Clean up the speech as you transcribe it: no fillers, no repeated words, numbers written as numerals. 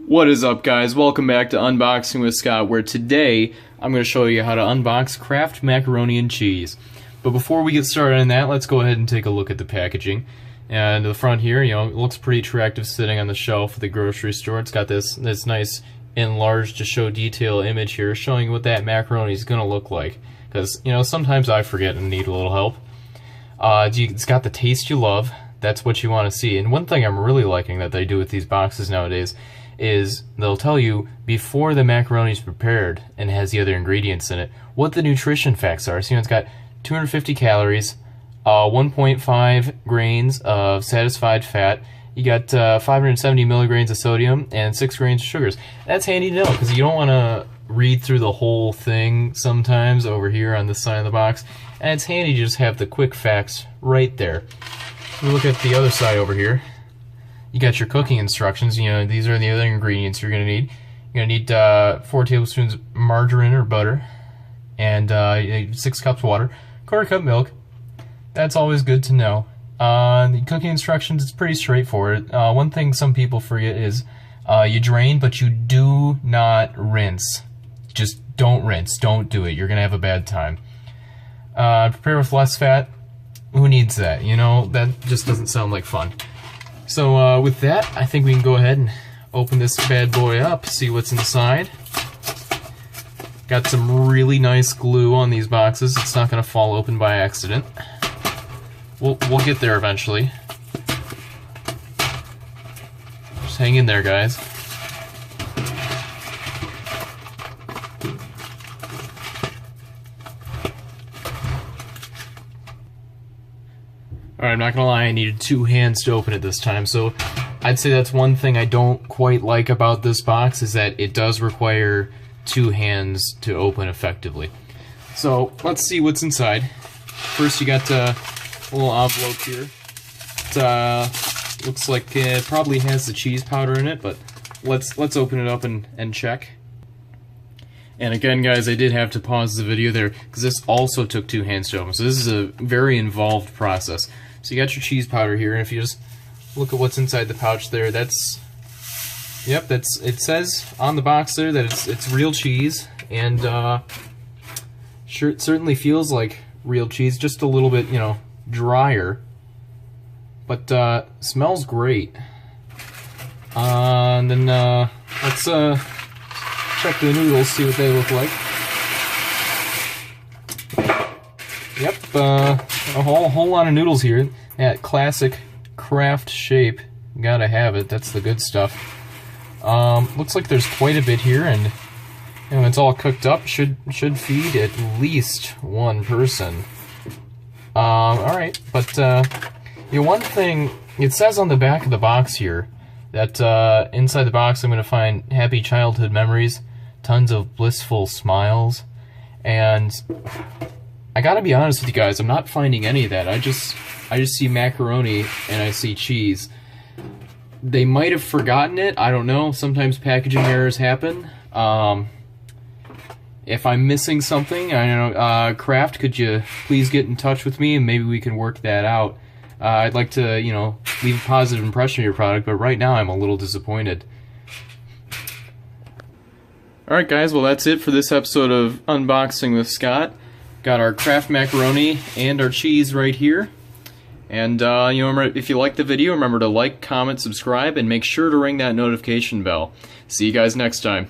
What is up, guys? Welcome back to Unboxing with Scott, where today I'm going to show you how to unbox Kraft Macaroni and Cheese. But before we get started on that, let's go ahead and take a look at the packaging. And the front here, it looks pretty attractive sitting on the shelf at the grocery store. It's got this nice enlarged to show detail image here showing you what that macaroni is going to look like. Because, sometimes I forget and need a little help. It's got the taste you love. That's what you want to see. And one thing I'm really liking that they do with these boxes nowadays is they'll tell you before the macaroni is prepared and has the other ingredients in it what the nutrition facts are. So it's got 250 calories, 1.5 grains of satisfied fat, you got 570 milligrams of sodium, and 6 grains of sugars. That's handy to know because you don't want to read through the whole thing sometimes over here on this side of the box, and it's handy to just have the quick facts right there. We look at the other side over here. You got your cooking instructions. These are the other ingredients you're going to need. You're going to need 4 tablespoons margarine or butter, and 6 cups water, quarter cup milk. That's always good to know. The cooking instructions, it's pretty straightforward. One thing some people forget is you drain, but you do not rinse. Just don't rinse. Don't do it. You're going to have a bad time. Prepare with less fat. Who needs that? That just doesn't sound like fun. So with that, I think we can go ahead and open this bad boy up, see what's inside. Got some really nice glue on these boxes. It's not going to fall open by accident. We'll get there eventually. Just hang in there, guys. Alright, I'm not gonna lie, I needed 2 hands to open it this time, so I'd say that's one thing I don't quite like about this box, is that it does require 2 hands to open effectively. So, let's see what's inside. First, you got a little envelope here. It looks like it probably has the cheese powder in it, but let's open it up and check. And again, guys, I did have to pause the video there, because this also took 2 hands to open, so this is a very involved process. So you got your cheese powder here, and if you just look at what's inside the pouch there, it says on the box there that it's real cheese, and sure, it certainly feels like real cheese, just a little bit, drier, but smells great. And then let's check the noodles, see what they look like. Yep, a whole lot of noodles here. That classic Kraft shape. Gotta have it. That's the good stuff. Looks like there's quite a bit here, and when it's all cooked up, should feed at least 1 person. Alright, but one thing, it says on the back of the box here that inside the box I'm going to find happy childhood memories, tons of blissful smiles, and I gotta be honest with you guys, I'm not finding any of that. I just see macaroni and I see cheese. They might have forgotten it, I don't know. Sometimes packaging errors happen. If I'm missing something, I don't know, Kraft, could you please get in touch with me and maybe we can work that out. I'd like to, leave a positive impression of your product, but right now I'm a little disappointed. Alright guys, well that's it for this episode of Unboxing with Scott. Got our Kraft macaroni and our cheese right here. And remember, if you liked the video, remember to like, comment, subscribe, and make sure to ring that notification bell. See you guys next time.